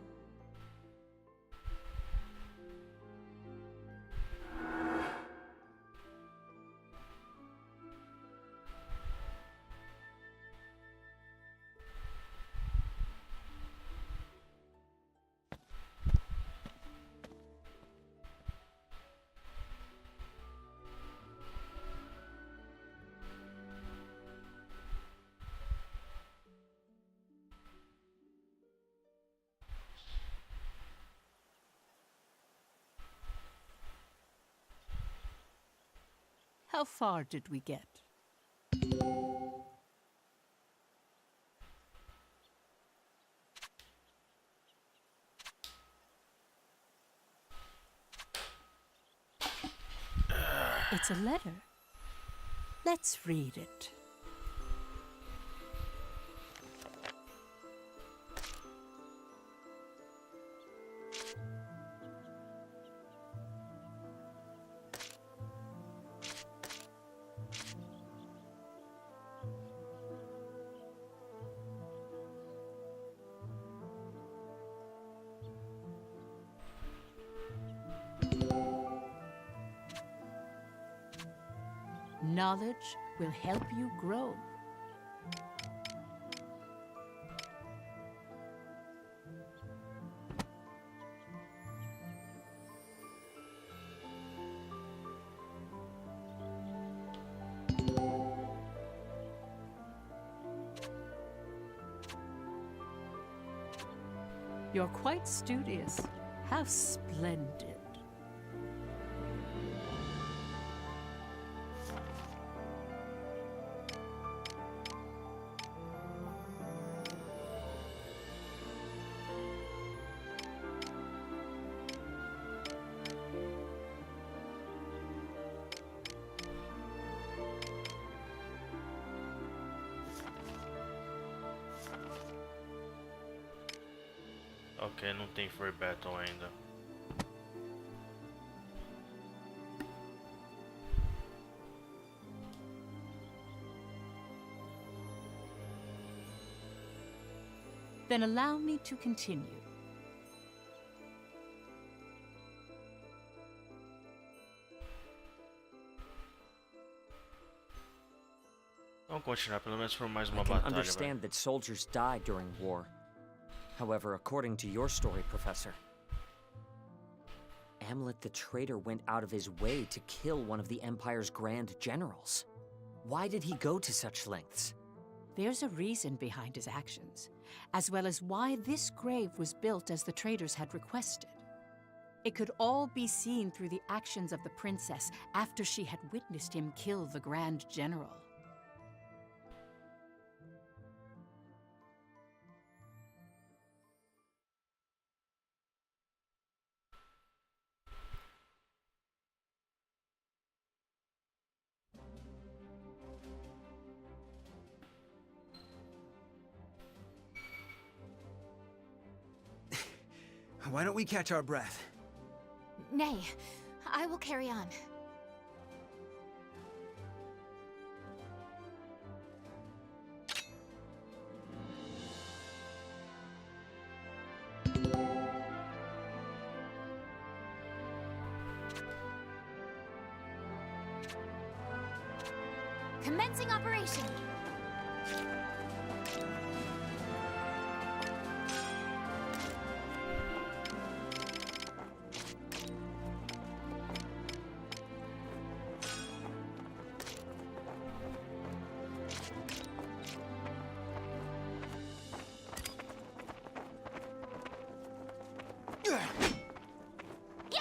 How far did we get? It's a letter. Let's read it. Knowledge will help you grow. You're quite studious. How splendid. Ok, não tem free battle ainda. Then allow me to continue. Vamos continuar pelo menos por mais uma I can batalha. understand that soldiers die during war. However, according to your story, Professor, Amlet the traitor went out of his way to kill one of the Empire's grand generals. Why did he go to such lengths? There's a reason behind his actions, as well as why this grave was built as the traders had requested. It could all be seen through the actions of the princess after she had witnessed him kill the Grand General. Why don't we catch our breath? Nay, I will carry on. Commencing operation.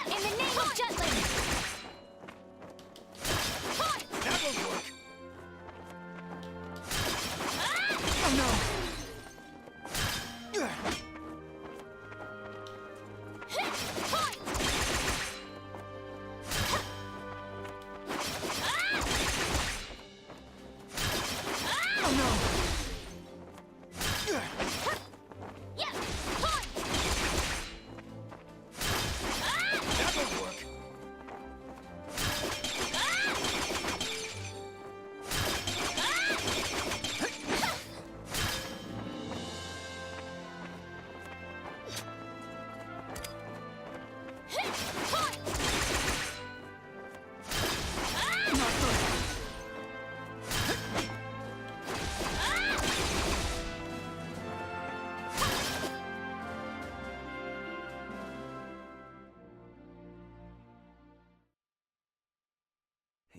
In the name of Jutland! That will work. Oh no!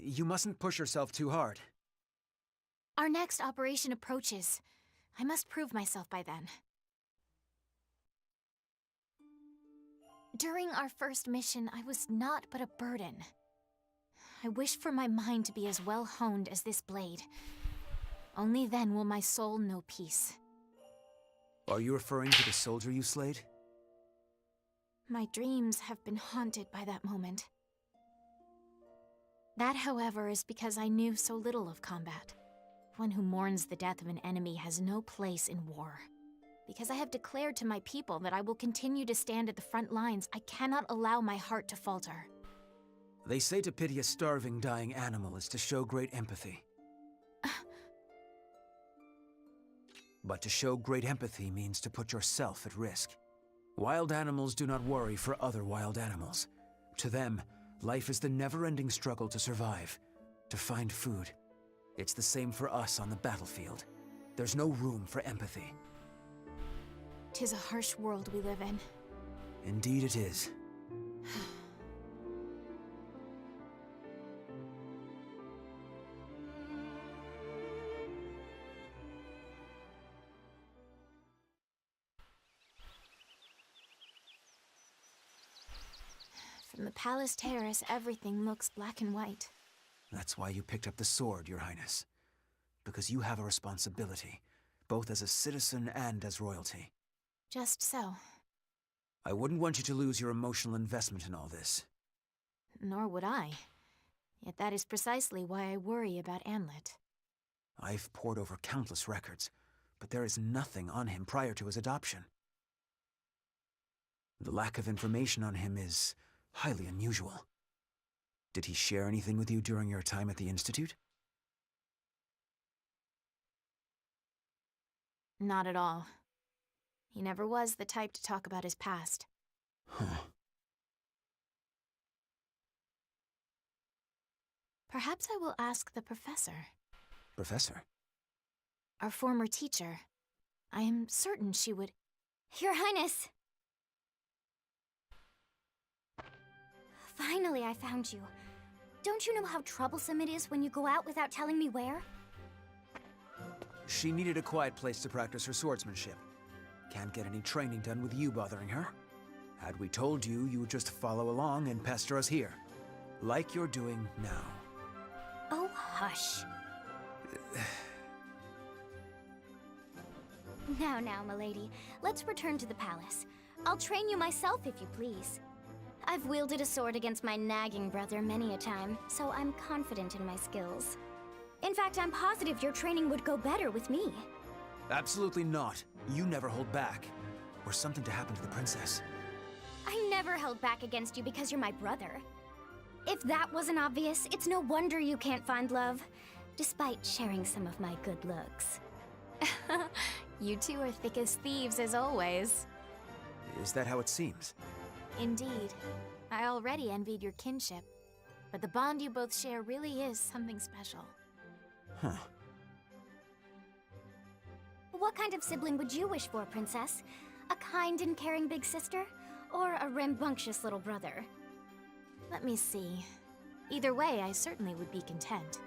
You mustn't push yourself too hard. Our next operation approaches. I must prove myself by then. During our first mission, I was not but a burden. I wish for my mind to be as well honed as this blade. Only then will my soul know peace. Are you referring to the soldier you slayed? My dreams have been haunted by that moment. That, however, is because I knew so little of combat. One who mourns the death of an enemy has no place in war. Because I have declared to my people that I will continue to stand at the front lines, I cannot allow my heart to falter. They say to pity a starving, dying animal is to show great empathy. But to show great empathy means to put yourself at risk. Wild animals do not worry for other wild animals. To them, life is the never-ending struggle to survive, to find food. It's the same for us on the battlefield. There's no room for empathy. 'Tis a harsh world we live in. Indeed it is. From the palace terrace, everything looks black and white. That's why you picked up the sword, Your Highness. Because you have a responsibility, both as a citizen and as royalty. Just so. I wouldn't want you to lose your emotional investment in all this. Nor would I. Yet that is precisely why I worry about Anlet. I've pored over countless records, but there is nothing on him prior to his adoption. The lack of information on him is highly unusual. Did he share anything with you during your time at the Institute? Not at all. He never was the type to talk about his past. Huh. Perhaps I will ask the professor. Professor? Our former teacher. I am certain she would... Your Highness! Finally, I found you. Don't you know how troublesome it is when you go out without telling me where? She needed a quiet place to practice her swordsmanship. Can't get any training done with you bothering her. Had we told you, you would just follow along and pester us here. Like you're doing now. Oh, hush. Now, milady, let's return to the palace. I'll train you myself if you please. I've wielded a sword against my nagging brother many a time, so I'm confident in my skills. In fact, I'm positive your training would go better with me. Absolutely not. You never hold back. Or something to happen to the princess. I never held back against you because you're my brother. If that wasn't obvious, it's no wonder you can't find love, despite sharing some of my good looks. You two are thick as thieves as always. Is that how it seems? Indeed. I already envied your kinship, but the bond you both share really is something special. Huh. What kind of sibling would you wish for, Princess? A kind and caring big sister? Or a rambunctious little brother? Let me see. Either way, I certainly would be content.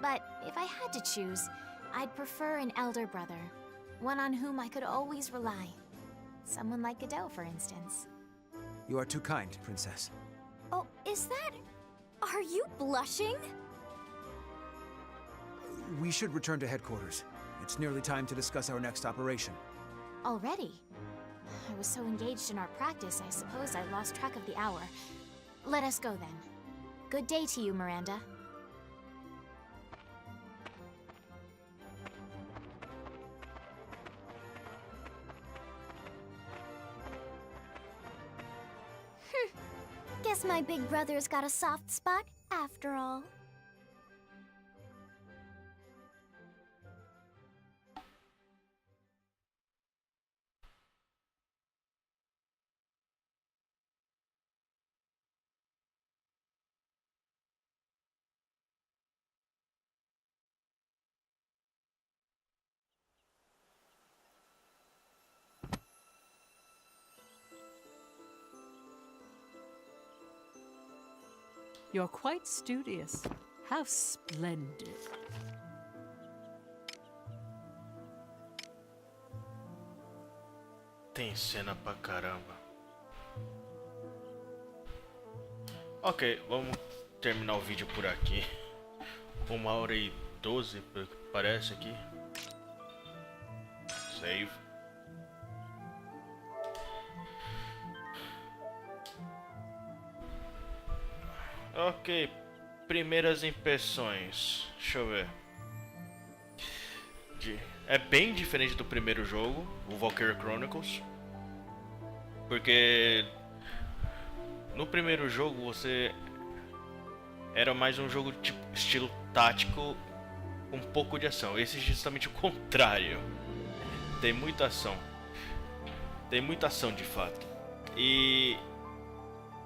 But if I had to choose, I'd prefer an elder brother. One on whom I could always rely. Someone like Godot, for instance. You are too kind, Princess. Oh, is that... Are you blushing? We should return to headquarters. It's nearly time to discuss our next operation. Already? I was so engaged in our practice, I suppose I lost track of the hour. Let us go then. Good day to you, Miranda. Guess my big brother's got a soft spot after all. You're quite studious. How splendid. Tem cena pra caramba. Ok, vamos terminar o vídeo por aqui. 1h12, pelo que parece aqui. Save. Ok, primeiras impressões. Deixa eu ver. É bem diferente do primeiro jogo, o Valkyria Chronicles. Porque no primeiro jogo você era mais um jogo tipo estilo tático, um pouco de ação. Esse é justamente o contrário. Tem muita ação. Tem muita ação de fato. E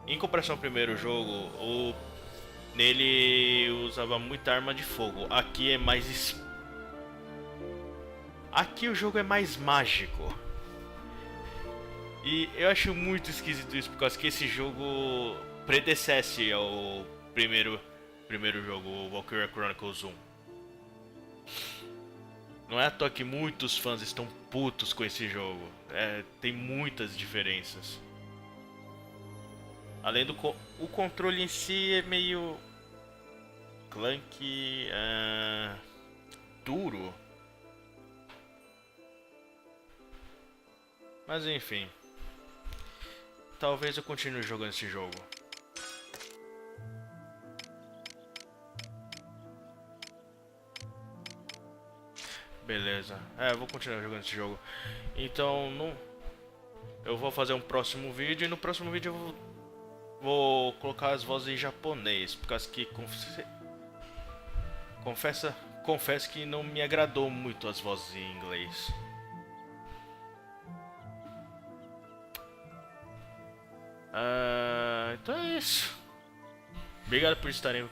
em comparação ao primeiro jogo, nele usava muita arma de fogo. Aqui é mais aqui o jogo é mais mágico. E eu acho muito esquisito isso, por causa que esse jogo predecesse ao primeiro jogo, o Valkyria Chronicles 1. Não é à toa que muitos fãs estão putos com esse jogo. Tem muitas diferenças. Além do o controle em si é meio clunky, duro. Mas enfim, talvez eu continue jogando esse jogo. Beleza, eu vou continuar jogando esse jogo. Então, eu vou fazer um próximo vídeo. E no próximo vídeo eu vou colocar as vozes em japonês, por causa que confesso que não me agradou muito as vozes em inglês. Então é isso. Obrigado por estarem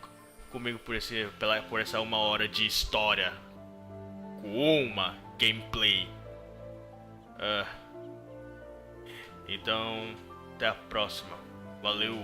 comigo por essa 1 hora de história com uma gameplay. Então, até a próxima. Valeu!